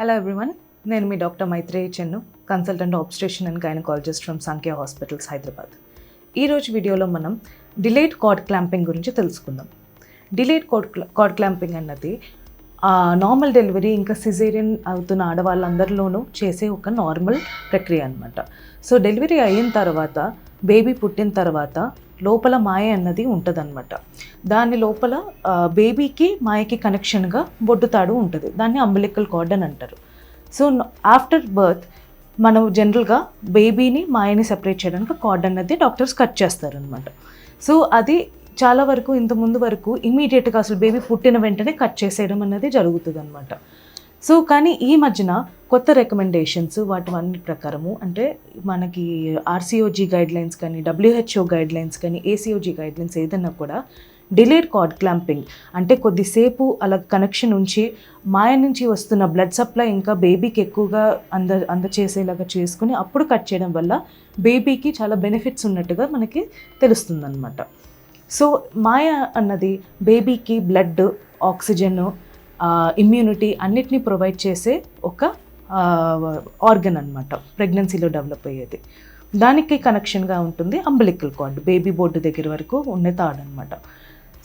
Hello everyone, నేను మీ doctor Maitreyi Chennu, consultant obstetrician and gynaecologist from Sankhya hospitals Hyderabad. ఈరోజు వీడియోలో మనం డిలేడ్ కార్డ్ క్లాంపింగ్ గురించి తెలుసుకుందాం. డిలేడ్ కార్డ్ క్లాంపింగ్ అన్నది నార్మల్ డెలివరీ ఇంకా సిజేరియన్ అవుతున్న ఆడవాళ్ళందరిలోనూ చేసే ఒక నార్మల్ ప్రక్రియ అనమాట. సో డెలివరీ అయిన తర్వాత, బేబీ పుట్టిన తర్వాత లోపల మాయ అన్నది ఉంటుందన్నమాట. దాని లోపల బేబీకి మాయకి కనెక్షన్గా బొడ్డుతాడు ఉంటుంది. దాన్ని అంబిలికల్ కార్డ్ అని అంటారు. సో ఆఫ్టర్ బర్త్ మనం జనరల్గా బేబీని మాయని సెపరేట్ చేయడానికి కార్డ్ అన్నది డాక్టర్స్ కట్ చేస్తారనమాట. సో అది చాలా వరకు ఇంతకుముందు వరకు ఇమీడియట్గా అసలు బేబీ పుట్టిన వెంటనే కట్ చేసేయడం అన్నది జరుగుతుంది అనమాట. సో కానీ ఈ మధ్యన కొత్త రికమెండేషన్స్ వాటి ప్రకారము, అంటే మనకి ఆర్సిఓజీ గైడ్లైన్స్ కానీ, డబ్ల్యూహెచ్ఓ గైడ్లైన్స్ కానీ, ఏసీఓజీ గైడ్లైన్స్ ఏదన్నా కూడా డిలేడ్ కార్డ్ క్లాంపింగ్ అంటే కొద్దిసేపు అలా కనెక్షన్ ఉంచి మాయ నుంచి వస్తున్న బ్లడ్ సప్లై ఇంకా బేబీకి ఎక్కువగా అందచేసేలాగా చేసుకుని అప్పుడు కట్ చేయడం వల్ల బేబీకి చాలా బెనిఫిట్స్ ఉన్నట్టుగా మనకి తెలుస్తుందన్నమాట. సో మాయ అన్నది బేబీకి బ్లడ్, ఆక్సిజన్, ఇమ్యూనిటీ అన్నిటినీ ప్రొవైడ్ చేసే ఒక ఆర్గన్ అనమాట. ప్రెగ్నెన్సీలో డెవలప్ అయ్యేది దానికి కనెక్షన్గా ఉంటుంది అంబిలికల్ కార్డ్, బేబీ బోర్డు దగ్గర వరకు ఉన్న తాడు అనమాట.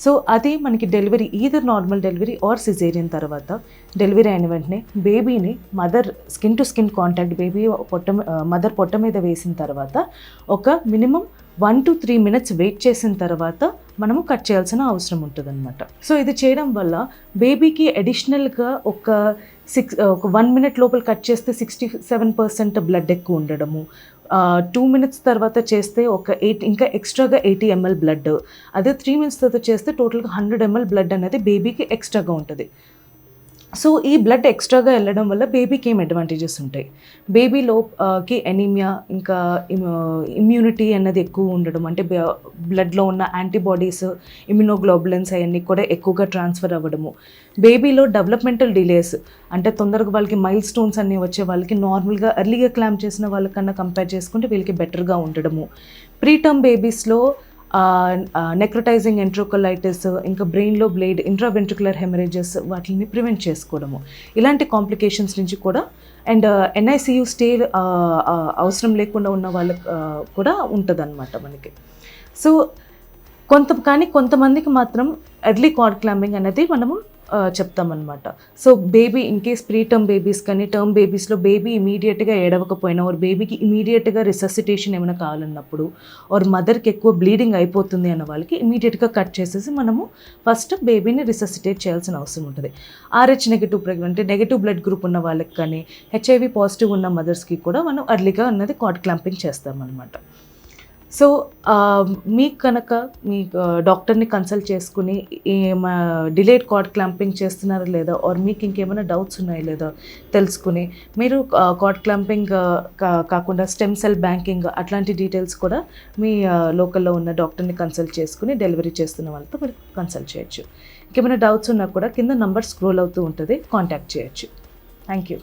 సో అది మనకి delivery, either normal delivery or caesarean తర్వాత డెలివరీ అయిన వెంటనే బేబీని mother skin to skin contact, baby mother పొట్ట మీద వేసిన తర్వాత ఒక మినిమం 1 to 3 minutes వెయిట్ చేసిన తర్వాత మనము కట్ చేయాల్సిన అవసరం ఉంటుంది అనమాట. సో ఇది చేయడం వల్ల బేబీకి అడిషనల్గా ఒక 1 minute లోపల కట్ చేస్తే 67% బ్లడ్ ఎక్కువ ఉండడము, 2 minutes తర్వాత చేస్తే ఇంకా ఎక్స్ట్రాగా 80 ml బ్లడ్, అదే 3 minutes తర్వాత చేస్తే టోటల్గా 100 ml బ్లడ్ అనేది బేబీకి ఎక్స్ట్రాగా ఉంటుంది. సో ఈ బ్లడ్ ఎక్స్ట్రాగా వెళ్ళడం వల్ల బేబీకి ఏం అడ్వాంటేజెస్ ఉంటాయి? బేబీలోకి ఎనీమియా ఇంకా ఇమ్యూనిటీ అన్నది ఎక్కువ ఉండడం, అంటే బ్లడ్లో ఉన్న యాంటీబాడీస్, ఇమ్యునోగ్లోబులిన్స్ అవన్నీ కూడా ఎక్కువగా ట్రాన్స్ఫర్ అవ్వడము, బేబీలో డెవలప్మెంటల్ డిలేస్, అంటే తొందరగా వాళ్ళకి మైల్ స్టోన్స్ అన్నీ వచ్చే వాళ్ళకి నార్మల్గా ఎర్లీగా క్లాంప్ చేసిన వాళ్ళకన్నా కంపేర్ చేసుకుంటే వీళ్ళకి బెటర్గా ఉండడము, ప్రీటర్మ్ బేబీస్లో నెక్రోటైజింగ్ ఎంట్రోకొలైటిస్, ఇంకా బ్రెయిన్లో బ్లేడ్, ఇంట్రావెంట్రికులర్ హెమరేజెస్ వాటిని ప్రివెంట్ చేసుకోవడము, ఇలాంటి కాంప్లికేషన్స్ నుంచి కూడా, అండ్ ఎన్ఐసియు స్టే అవసరం లేకుండా ఉన్న వాళ్ళకి కూడా ఉంటుంది అనమాట మనకి. సో కొంతమందికి మాత్రం ఎర్లీ కార్డ్ క్లాంపింగ్ అనేది మనము చెప్తామన్నమాట. So baby in case preterm babies కానీ టర్మ్ బేబీస్లో బేబీ ఇమీడియట్గా ఏడవకపోయినా, ఆర్ బేబీకి ఇమీడియట్గా రిససిటేషన్ ఏమైనా కావాలన్నప్పుడు, ఆర్ మదర్కి ఎక్కువ బ్లీడింగ్ అయిపోతుంది అన్న వాళ్ళకి ఇమీడియట్గా కట్ చేసేసి మనము ఫస్ట్ బేబీని రిససిటేట్ చేయాల్సిన అవసరం ఉంటుంది. RH negative pregnant, negative blood group ఉన్న వాళ్ళకి కానీ, HIV పాజిటివ్ ఉన్న మదర్స్కి కూడా మనం ఎర్లీగా అన్నది కార్డ్ క్లాంపింగ్ చేస్తామన్నమాట. సో మీకు కనుక మీ డాక్టర్ని కన్సల్ట్ చేసుకుని డిలేడ్ కార్డ్ క్లాంపింగ్ చేస్తున్నారా లేదా, ఆర్ మీకు ఇంకేమైనా డౌట్స్ ఉన్నాయా లేదా తెలుసుకుని మీరు కార్డ్ క్లాంపింగ్ కాకుండా స్టెమ్ సెల్ బ్యాంకింగ్ అట్లాంటి డీటెయిల్స్ కూడా మీ లోకల్లో ఉన్న డాక్టర్ని కన్సల్ట్ చేసుకుని డెలివరీ చేస్తున్న వాళ్ళతో మీరు కన్సల్ట్ చేయొచ్చు. ఇంకేమైనా డౌట్స్ ఉన్నా కూడా కింద నంబర్ స్క్రోల్ అవుతూ ఉంటుంది, కాంటాక్ట్ చేయొచ్చు. Thank you.